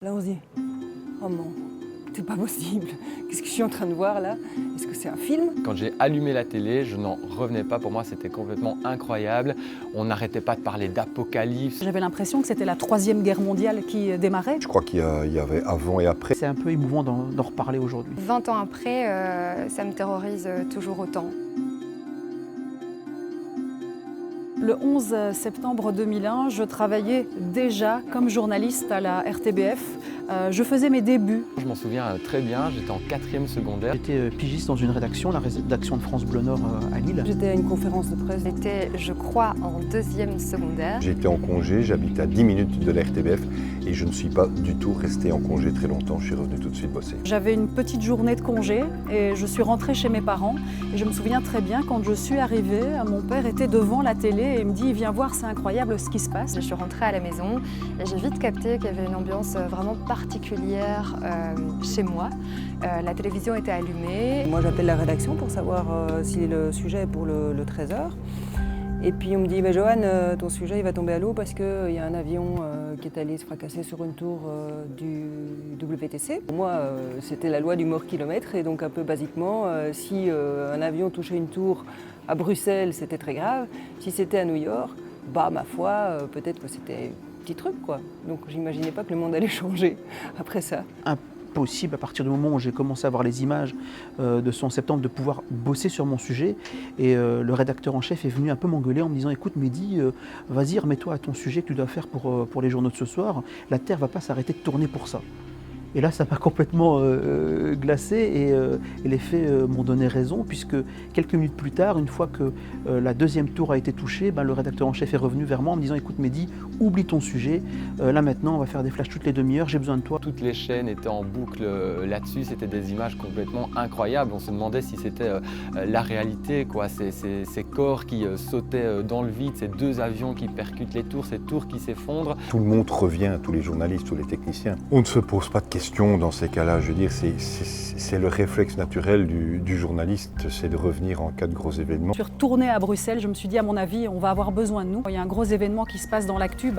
Là, on se dit, oh non, c'est pas possible. Qu'est-ce que je suis en train de voir là? Est-ce que c'est un film? Quand j'ai allumé la télé, je n'en revenais pas. Pour moi, c'était complètement incroyable. On n'arrêtait pas de parler d'apocalypse. J'avais l'impression que c'était la Troisième Guerre mondiale qui démarrait. Je crois qu'il y avait avant et après. C'est un peu émouvant d'en reparler aujourd'hui. 20 ans après, ça me terrorise toujours autant. Le 11 septembre 2001, je travaillais déjà comme journaliste à la RTBF. Je faisais mes débuts. Je m'en souviens très bien, j'étais en 4e secondaire. J'étais pigiste dans une rédaction, la rédaction de France Bleu Nord à Lille. J'étais à une conférence de presse. J'étais, je crois, en 2e secondaire. J'étais en congé, j'habite à 10 minutes de la RTBF et je ne suis pas du tout resté en congé très longtemps. Je suis revenu tout de suite bosser. J'avais une petite journée de congé et je suis rentrée chez mes parents. Et je me souviens très bien, quand je suis arrivée, mon père était devant la télé et il me dit « Viens voir, c'est incroyable ce qui se passe ». Je suis rentrée à la maison et j'ai vite capté qu'il y avait une ambiance vraiment particulière chez moi. La télévision était allumée. Moi, j'appelle la rédaction pour savoir si le sujet est pour le 13h. Et puis on me dit, Joanne, ton sujet il va tomber à l'eau parce qu'il y a un avion qui est allé se fracasser sur une tour du WTC. Pour moi, c'était la loi du mort-kilomètre et donc un peu basiquement, si un avion touchait une tour à Bruxelles, c'était très grave. Si c'était à New York, bah ma foi, peut-être que c'était un petit truc quoi. Donc j'imaginais pas que le monde allait changer après ça. Impossible à partir du moment où j'ai commencé à voir les images de ce 11 septembre de pouvoir bosser sur mon sujet et le rédacteur en chef est venu un peu m'engueuler en me disant écoute Mehdi, vas-y remets-toi à ton sujet que tu dois faire pour les journaux de ce soir, la Terre va pas s'arrêter de tourner pour ça. Et là, ça m'a complètement glacé et les faits m'ont donné raison puisque quelques minutes plus tard, une fois que la deuxième tour a été touchée, le rédacteur en chef est revenu vers moi en me disant « Écoute Mehdi, oublie ton sujet, là maintenant on va faire des flashs toutes les demi-heures, j'ai besoin de toi ». Toutes les chaînes étaient en boucle là-dessus, c'était des images complètement incroyables. On se demandait si c'était la réalité, quoi. Ces corps qui sautaient dans le vide, ces deux avions qui percutent les tours, ces tours qui s'effondrent. Tout le monde revient, tous les journalistes, tous les techniciens. On ne se pose pas de questions dans ces cas-là. Je veux dire, c'est le réflexe naturel du journaliste, c'est de revenir en cas de gros événements. Je suis retournée à Bruxelles, je me suis dit à mon avis, on va avoir besoin de nous. Il y a un gros événement qui se passe dans l'actu,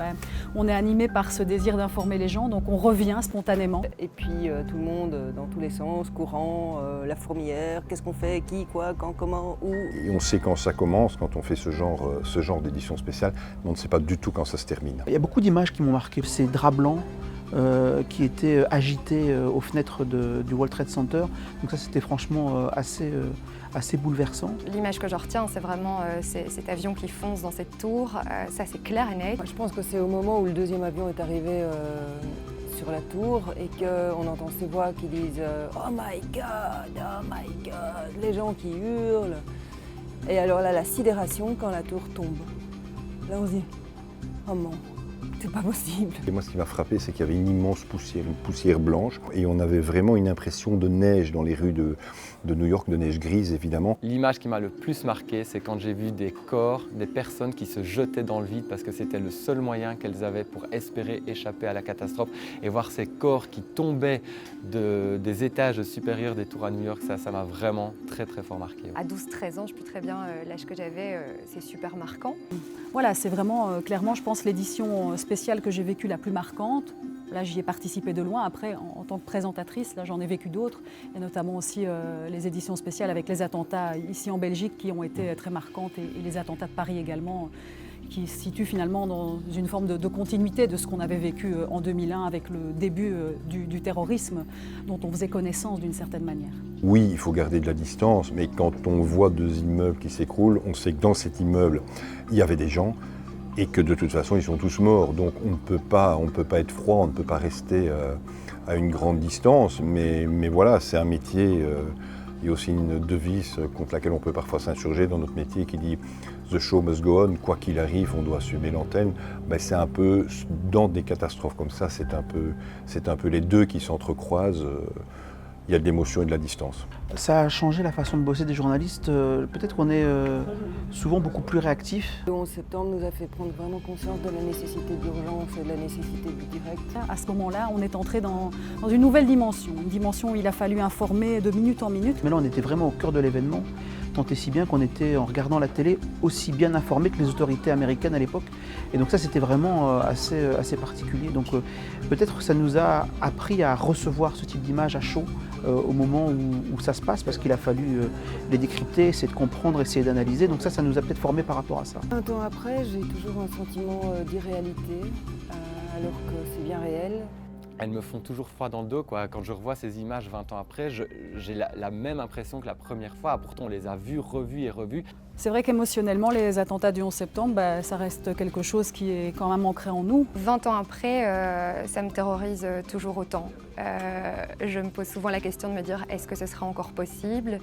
on est animé par ce désir d'informer les gens, donc on revient spontanément. Et puis tout le monde dans tous les sens, courant, la fourmilière, qu'est-ce qu'on fait, qui, quoi, quand, comment, où. Et on sait quand ça commence, quand on fait ce genre d'édition spéciale, mais on ne sait pas du tout quand ça se termine. Il y a beaucoup d'images qui m'ont marqué. Ces draps blancs qui étaient agités aux fenêtres du World Trade Center. Donc ça, c'était franchement assez bouleversant. L'image que je retiens, c'est vraiment cet avion qui fonce dans cette tour. Ça, c'est clair et net. Je pense que c'est au moment où le deuxième avion est arrivé sur la tour et qu'on entend ces voix qui disent « Oh my God, oh my God !» Les gens qui hurlent. Et alors là, la sidération quand la tour tombe. Là, on se dit « Oh non !» C'est pas possible. Et moi, ce qui m'a frappé, c'est qu'il y avait une immense poussière, une poussière blanche, et on avait vraiment une impression de neige dans les rues de New York, de neige grise évidemment. L'image qui m'a le plus marqué, c'est quand j'ai vu des corps, des personnes qui se jetaient dans le vide parce que c'était le seul moyen qu'elles avaient pour espérer échapper à la catastrophe. Et voir ces corps qui tombaient des étages supérieurs des tours à New York, ça m'a vraiment très très fort marqué. À 12-13 ans, je ne sais plus très bien l'âge que j'avais, c'est super marquant. Voilà, c'est vraiment clairement, je pense, l'édition spéciale que j'ai vécue la plus marquante. Là, j'y ai participé de loin. Après, en tant que présentatrice, là, j'en ai vécu d'autres, et notamment aussi les éditions spéciales avec les attentats ici en Belgique qui ont été très marquantes, et les attentats de Paris également, qui se situent finalement dans une forme de continuité de ce qu'on avait vécu en 2001 avec le début du terrorisme dont on faisait connaissance d'une certaine manière. Oui, il faut garder de la distance, mais quand on voit deux immeubles qui s'écroulent, on sait que dans cet immeuble, il y avait des gens et que de toute façon, ils sont tous morts. Donc on ne peut pas être froid, on ne peut pas rester à une grande distance, mais voilà, c'est un métier. Il y a aussi une devise contre laquelle on peut parfois s'insurger dans notre métier qui dit « The show must go on », quoi qu'il arrive, on doit assumer l'antenne. C'est un peu, dans des catastrophes comme ça, c'est un peu les deux qui s'entrecroisent. Il y a de l'émotion et de la distance. Ça a changé la façon de bosser des journalistes. Peut-être qu'on est souvent beaucoup plus réactifs. Le 11 septembre nous a fait prendre vraiment conscience de la nécessité d'urgence et de la nécessité du direct. À ce moment-là, on est entré dans une nouvelle dimension, une dimension où il a fallu informer de minute en minute. Mais là, on était vraiment au cœur de l'événement. tant et si bien qu'on était, en regardant la télé, aussi bien informés que les autorités américaines à l'époque. Et donc ça, c'était vraiment assez particulier. Donc peut-être que ça nous a appris à recevoir ce type d'image à chaud au moment où ça se passe, parce qu'il a fallu les décrypter, essayer de comprendre, essayer d'analyser. Donc ça nous a peut-être formés par rapport à ça. 20 ans après, j'ai toujours un sentiment d'irréalité, alors que c'est bien réel. Elles me font toujours froid dans le dos, quoi. Quand je revois ces images 20 ans après, j'ai la même impression que la première fois. Pourtant, on les a vues, revues et revues. C'est vrai qu'émotionnellement, les attentats du 11 septembre, ça reste quelque chose qui est quand même ancré en nous. 20 ans après, ça me terrorise toujours autant. Je me pose souvent la question de me dire, est-ce que ce sera encore possible?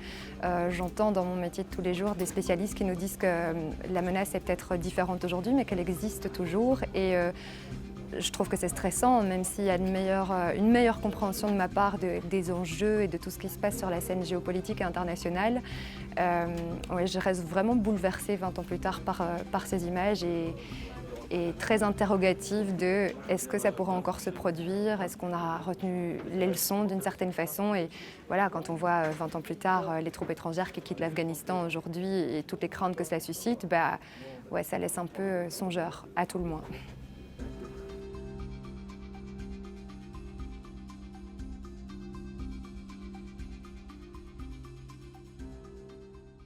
J'entends dans mon métier de tous les jours des spécialistes qui nous disent que la menace est peut-être différente aujourd'hui, mais qu'elle existe toujours. Et je trouve que c'est stressant, même s'il y a une meilleure compréhension de ma part des enjeux et de tout ce qui se passe sur la scène géopolitique et internationale. Ouais, je reste vraiment bouleversée 20 ans plus tard par ces images et très interrogative de est-ce que ça pourrait encore se produire, est-ce qu'on a retenu les leçons d'une certaine façon. Et voilà, quand on voit 20 ans plus tard les troupes étrangères qui quittent l'Afghanistan aujourd'hui et toutes les craintes que cela suscite, ouais, ça laisse un peu songeur, à tout le moins.